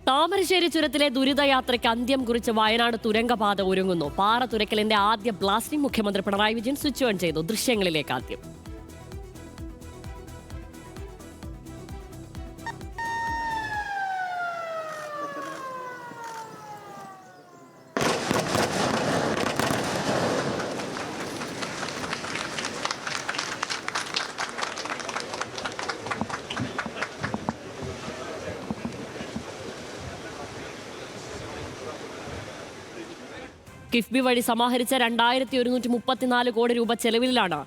താമരശ്ശേരി ചുരത്തിലെ ദുരിതയാത്രയ്ക്ക് അന്ത്യം കുറിച്ച് വയനാട് തുരങ്കപാത ഒരുങ്ങുന്നു. പാറ തുരക്കലിന്റെ ആദ്യ ബ്ലാസ്റ്റിംഗ് മുഖ്യമന്ത്രി പിണറായി വിജയൻ സ്വിച്ച് ഓൺ ചെയ്തു. ദൃശ്യങ്ങളിലേക്ക് ആദ്യം. കിഫ്ബി വഴി സമാഹരിച്ച 2134 കോടി രൂപ ചെലവിലാണ്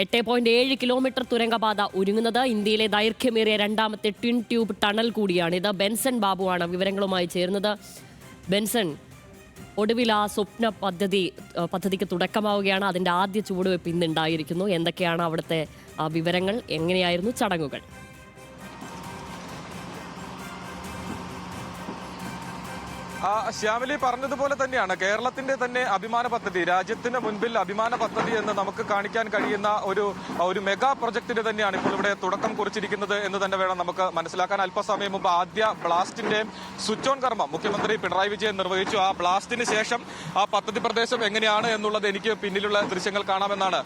8.7 കിലോമീറ്റർ തുരങ്കപാത ഒരുങ്ങുന്നത്. ഇന്ത്യയിലെ ദൈർഘ്യമേറിയ രണ്ടാമത്തെ ട്വിൻ ട്യൂബ് ടണൽ കൂടിയാണിത്. ബെൻസൺ ബാബുവാണ് വിവരങ്ങളുമായി ചേരുന്നത്. ബെൻസൺ, ഒടുവിൽ ആ സ്വപ്ന പദ്ധതിക്ക് തുടക്കമാവുകയാണ്. അതിന്റെ ആദ്യ ചുവടുവെപ്പ് ഇന്നുണ്ടായിരിക്കുന്നു. എന്തൊക്കെയാണ് അവിടുത്തെ വിവരങ്ങൾ? എങ്ങനെയായിരുന്നു ചടങ്ങുകൾ? ശ്യാമിലി പറഞ്ഞതുപോലെ തന്നെയാണ് കേരളത്തിന്റെ തന്നെ അഭിമാന പദ്ധതി, രാജ്യത്തിന് മുൻപിൽ അഭിമാന പദ്ധതി എന്ന് നമുക്ക് കാണിക്കാൻ കഴിയുന്ന ഒരു മെഗാ പ്രൊജക്ടിന് തന്നെയാണ് ഇപ്പോൾ ഇവിടെ തുടക്കം കുറിച്ചിരിക്കുന്നത് എന്ന് തന്നെ വേണം നമുക്ക് മനസ്സിലാക്കാൻ. അല്പസമയം മുമ്പ് ആദ്യ ബ്ലാസ്റ്റിന്റെ സ്വിച്ച് ഓൺ കർമ്മം മുഖ്യമന്ത്രി പിണറായി വിജയൻ നിർവഹിച്ചു. ആ ബ്ലാസ്റ്റിന് ശേഷം ആ പദ്ധതി പ്രദേശം എങ്ങനെയാണ് എന്നുള്ളത് എനിക്ക് പിന്നിലുള്ള ദൃശ്യങ്ങൾ കാണാമെന്നാണ്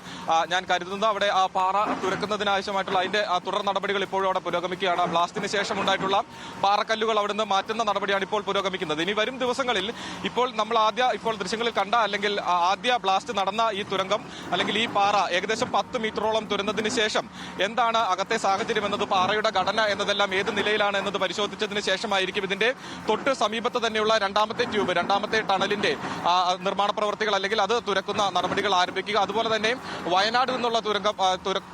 ഞാൻ കരുതുന്നത്. അവിടെ ആ പാറ തുരക്കുന്നതിനാവശ്യമായിട്ടുള്ള അതിന്റെ തുടർ നടപടികൾ ഇപ്പോഴും അവിടെ പുരോഗമിക്കുകയാണ്. ബ്ലാസ്റ്റിന് ശേഷം ഉണ്ടായിട്ടുള്ള പാറക്കല്ലുകൾ അവിടുന്ന് മാറ്റുന്ന നടപടിയാണ് ഇപ്പോൾ പുരോഗമിക്കുന്നത്. ഇനി വരും ദിവസങ്ങളിൽ ഇപ്പോൾ നമ്മൾ ഇപ്പോൾ ദൃശ്യങ്ങളിൽ കണ്ട അല്ലെങ്കിൽ ആദ്യ ബ്ലാസ്റ്റ് നടന്ന ഈ തുരങ്കം അല്ലെങ്കിൽ ഈ പാറ ഏകദേശം 10 മീറ്ററോളം തുരന്നതിന് ശേഷം എന്താണ് അകത്തെ സാഹചര്യം എന്നത്, പാറയുടെ ഘടന എന്നതെല്ലാം ഏത് നിലയിലാണ് എന്നത് പരിശോധിച്ചതിന് ശേഷമായിരിക്കും ഇതിന്റെ തൊട്ട് സമീപത്ത് തന്നെയുള്ള രണ്ടാമത്തെ ട്യൂബ്, രണ്ടാമത്തെ ടണലിന്റെ നിർമ്മാണ പ്രവർത്തികൾ അല്ലെങ്കിൽ അത് തുരക്കുന്ന നടപടികൾ ആരംഭിക്കുക. അതുപോലെ തന്നെ വയനാട് നിന്നുള്ള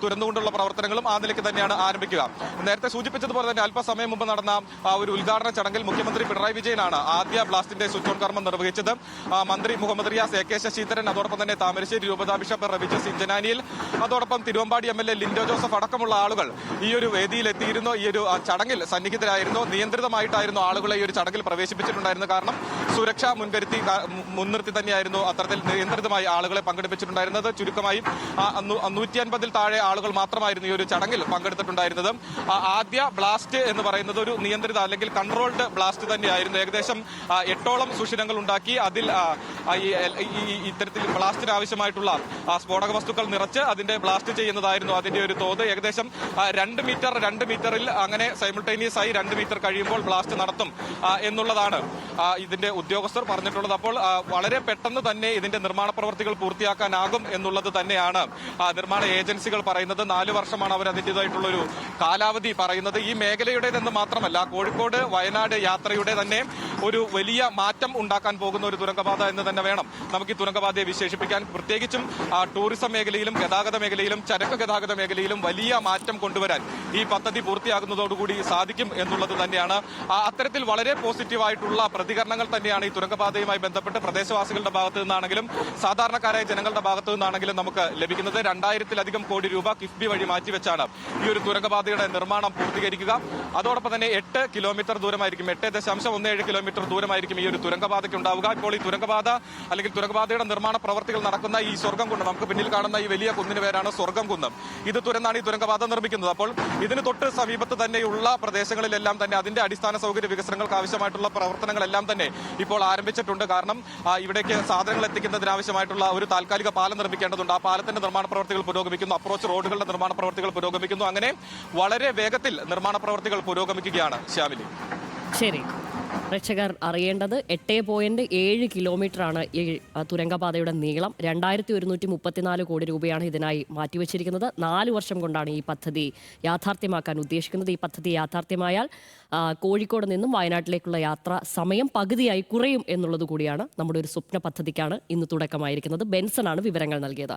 തുരന്നുകൊണ്ടുള്ള പ്രവർത്തനങ്ങളും ആ നിലയ്ക്ക് തന്നെയാണ് ആരംഭിക്കുക. നേരത്തെ സൂചിപ്പിച്ചതുപോലെ തന്നെ അല്പസമയം മുമ്പ് നടന്ന ഒരു ഉദ്ഘാടന ചടങ്ങിൽ മുഖ്യമന്ത്രി പിണറായി വിജയനാണ് ആദ്യ ബ്ലാസ്റ്റിന്റെ സ്വിച്ച് ഓൺ കർമ്മം നിർവഹിച്ചത്. മന്ത്രി മുഹമ്മദ് റിയാസ്, AK ശശീന്ദ്രൻ, അതോടൊപ്പം തന്നെ താമരശ്ശേരി രൂപതാ ബിഷപ്പ് റബിജ സിഞ്ചനാനിയിൽ, അതോടൊപ്പം തിരുവമ്പാടി MLA ലിൻഡോ ജോസഫ് അടക്കമുള്ള ആളുകൾ ഈ ഒരു വേദിയിൽ എത്തിയിരുന്നു. ഈ ഒരു ചടങ്ങിൽ സന്നിഹിതരായിരുന്നു. നിയന്ത്രിതമായിട്ടായിരുന്നു ആളുകളെ ഈ ഒരു ചടങ്ങിൽ പ്രവേശിപ്പിച്ചിട്ടുണ്ടായിരുന്നത്. കാരണം സുരക്ഷ മുൻനിർത്തി തന്നെയായിരുന്നു അത്തരത്തിൽ നിയന്ത്രിതമായി ആളുകളെ പങ്കെടുപ്പിച്ചിട്ടുണ്ടായിരുന്നത്. ചുരുക്കമായി 150-ൽ താഴെ ആളുകൾ മാത്രമായിരുന്നു ഈ ഒരു ചടങ്ങിൽ പങ്കെടുത്തിട്ടുണ്ടായിരുന്നത്. ആദ്യ ബ്ലാസ്റ്റ് എന്ന് പറയുന്നത് ഒരു നിയന്ത്രിത അല്ലെങ്കിൽ കൺട്രോൾഡ് ബ്ലാസ്റ്റ് തന്നെയായിരുന്നു. ഏകദേശം 8ഓളം സുഷിരങ്ങൾ ഉണ്ടാക്കി അതിൽ ഇത്തരത്തിൽ ബ്ലാസ്റ്റിന് ആവശ്യമായിട്ടുള്ള സ്ഫോടക വസ്തുക്കൾ നിറച്ച് അതിന്റെ ബ്ലാസ്റ്റ് ചെയ്യുന്നതായിരുന്നു അതിന്റെ ഒരു തോത്. ഏകദേശം 2 മീറ്ററിൽ അങ്ങനെ സൈമിൾട്ടേനിയസ് ആയി 2 മീറ്റർ കഴിയുമ്പോൾ ബ്ലാസ്റ്റ് നടത്തും എന്നുള്ളതാണ് ഇതിന്റെ ഉദ്യോഗസ്ഥർ പറഞ്ഞിട്ടുള്ളത്. അപ്പോൾ വളരെ പെട്ടെന്ന് തന്നെ ഇതിന്റെ നിർമ്മാണ പ്രവർത്തികൾ പൂർത്തിയാക്കാനാകും എന്നുള്ളത് തന്നെയാണ് നിർമ്മാണ ഏജൻസികൾ പറയുന്നത്. 4 വർഷമാണ് അവർ അതിൻ്റെതായിട്ടുള്ള ഒരു കാലാവധി പറയുന്നത്. ഈ മേഖലയുടേതെന്ന് മാത്രമല്ല, കോഴിക്കോട് വയനാട് യാത്രയുടെ തന്നെ ഒരു വലിയ മാറ്റം ഉണ്ടാക്കാൻ പോകുന്ന ഒരു തുരങ്കപാത എന്ന് തന്നെ വേണം നമുക്ക് ഈ തുരങ്കപാതയെ വിശേഷിപ്പിക്കാൻ. പ്രത്യേകിച്ചും ടൂറിസം മേഖലയിലും ഗതാഗത മേഖലയിലും ചരക്ക് ഗതാഗത മേഖലയിലും വലിയ മാറ്റം കൊണ്ടുവരാൻ ഈ പദ്ധതി പൂർത്തിയാകുന്നതോടുകൂടി സാധിക്കും എന്നുള്ളത് തന്നെയാണ്. അത്തരത്തിൽ വളരെ പോസിറ്റീവായിട്ടുള്ള പ്രതികരണങ്ങൾ തന്നെയാണ് ഈ തുരങ്കപാതയുമായി ബന്ധപ്പെട്ട് പ്രദേശവാസികളുടെ ഭാഗത്തു നിന്നാണെങ്കിലും സാധാരണക്കാരായ ജനങ്ങളുടെ ഭാഗത്തു നിന്നാണെങ്കിലും നമുക്ക് ലഭിക്കുന്നത്. 2000-ലധികം കോടി രൂപ കിഫ്ബി വഴി മാറ്റിവെച്ചാണ് ഈ ഒരു തുരങ്കപാതയുടെ നിർമ്മാണം പൂർത്തീകരിക്കുക. അതോടൊപ്പം തന്നെ 8 കിലോമീറ്റർ ദൂരമായിരിക്കും, 8.17 കിലോമീറ്റർ ദൂരമായിരിക്കും ഈ ഒരു തുരങ്കപാതയ്ക്ക് ഉണ്ടാവുക. ഇപ്പോൾ ഈ തുരങ്കപാത അല്ലെങ്കിൽ തുരങ്കപാതയുടെ നിർമ്മാണ പ്രവർത്തികൾ നടക്കുന്ന ഈ സ്വർഗം കുന്ന്, നമുക്ക് പിന്നിൽ കാണുന്ന ഈ വലിയ കുന്നിന് പേരാണ് സ്വർഗം കുന്ന്. ഇത് തുരന്നാണ് ഈ തുരങ്കപാത നിർമ്മിക്കുന്നത്. അപ്പോൾ ഇതിന് തൊട്ട് സമീപത്ത് തന്നെയുള്ള പ്രദേശങ്ങളിലെല്ലാം തന്നെ അതിന്റെ അടിസ്ഥാന സൗകര്യ വികസനങ്ങൾക്ക് ആവശ്യമായിട്ടുള്ള പ്രവർത്തനങ്ങളെല്ലാം തന്നെ ഇപ്പോൾ ആരംഭിച്ചിട്ടുണ്ട്. കാരണം ഇവിടേക്ക് സാധനങ്ങൾ എത്തിക്കുന്നതിനാവശ്യമായിട്ടുള്ള ഒരു താൽക്കാലിക പാലം നിർമ്മിക്കേണ്ടതുണ്ട്. ആ പാലത്തിന്റെ നിർമ്മാണ പ്രവർത്തികൾ പുരോഗമിക്കുന്നു. അപ്രോച്ച് റോഡുകളുടെ നിർമ്മാണ പ്രവർത്തികൾ പുരോഗമിക്കുന്നു. അങ്ങനെ വളരെ വേഗത്തിൽ നിർമ്മാണ പ്രവർത്തികൾ പുരോഗമിക്കുകയാണ്. ശ്യാമിലി, ശരി. പ്രേക്ഷകർ അറിയേണ്ടത് 8.7 കിലോമീറ്ററാണ് ഈ തുരങ്കപാതയുടെ നീളം. 2134 കോടി രൂപയാണ് ഇതിനായി മാറ്റിവെച്ചിരിക്കുന്നത്. 4 വർഷം കൊണ്ടാണ് ഈ പദ്ധതി യാഥാർത്ഥ്യമാക്കാൻ ഉദ്ദേശിക്കുന്നത്. ഈ പദ്ധതി യാഥാർത്ഥ്യമായാൽ കോഴിക്കോട് നിന്നും വയനാട്ടിലേക്കുള്ള യാത്ര സമയം പകുതിയായി കുറയും എന്നുള്ളത് കൂടിയാണ്. നമ്മുടെ ഒരു സ്വപ്ന പദ്ധതിക്കാണ് ഇന്ന് തുടക്കമായിരിക്കുന്നത്. ബെൻസനാണ് വിവരങ്ങൾ നൽകിയത്.